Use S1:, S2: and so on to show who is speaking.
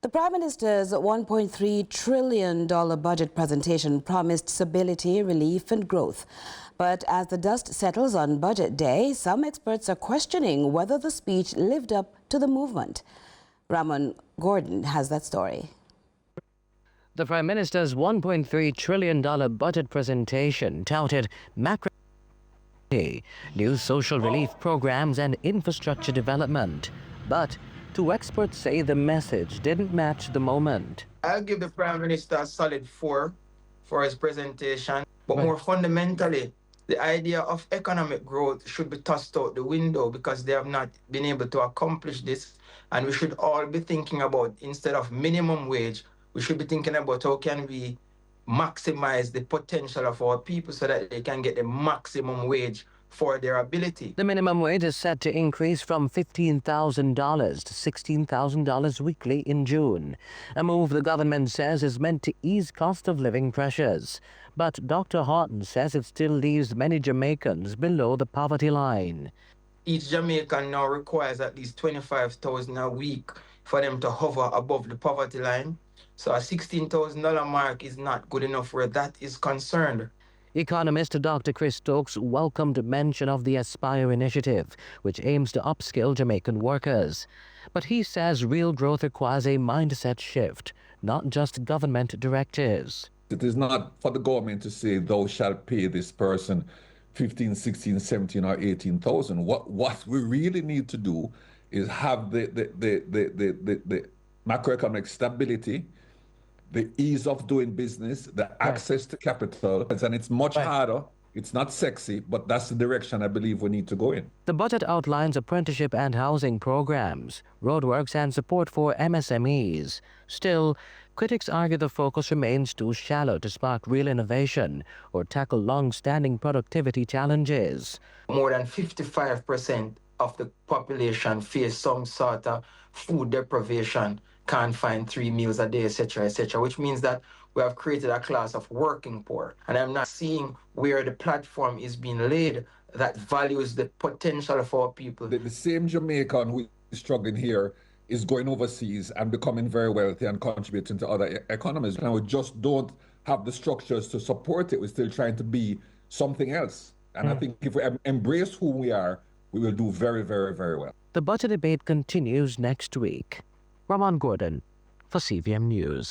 S1: The Prime Minister's $1.3 trillion budget presentation promised stability, relief and growth. But as the dust settles on Budget Day, some experts are questioning whether the speech lived up to the movement. Ramon Gordon has that story.
S2: The Prime Minister's $1.3 trillion budget presentation touted macro, new social relief programs and infrastructure development. But two experts say the message didn't match the moment.
S3: I'll give the Prime Minister a solid 4 for his presentation, but more fundamentally, the idea of economic growth should be tossed out the window because they have not been able to accomplish this. And we should all be thinking about, instead of minimum wage, we should be thinking about how can we maximize the potential of our people so that they can get the maximum wage for their ability.
S2: The minimum wage is set to increase from $15,000 to $16,000 weekly in June, a move the government says is meant to ease cost of living pressures. But Dr. Horton says it still leaves many Jamaicans below the poverty line.
S3: Each Jamaican now requires at least $25,000 a week for them to hover above the poverty line. So a $16,000 mark is not good enough where that is concerned.
S2: Economist Dr. Chris Stokes welcomed mention of the Aspire initiative, which aims to upskill Jamaican workers. But he says real growth requires a mindset shift, not just government directives.
S4: It is not for the government to say, thou shalt pay this person 15, 16, 17, or 18,000. What we really need to do is have the macroeconomic stability, the ease of doing business, the access to capital, and it's much harder. It's not sexy, but that's the direction I believe we need to go in.
S2: The budget outlines apprenticeship and housing programs, roadworks and support for MSMEs. Still, critics argue the focus remains too shallow to spark real innovation or tackle long-standing productivity challenges.
S3: More than 55% of the population face some sort of food deprivation, can't find 3 meals a day, etc., which means that we have created a class of working poor. And I'm not seeing where the platform is being laid that values the potential of our people.
S4: The same Jamaican who is struggling here is going overseas and becoming very wealthy and contributing to other economies. And we just don't have the structures to support it. We're still trying to be something else. And I think if we embrace who we are, we will do very, very, very well.
S2: The budget debate continues next week. Ramon Gordon for CVM News.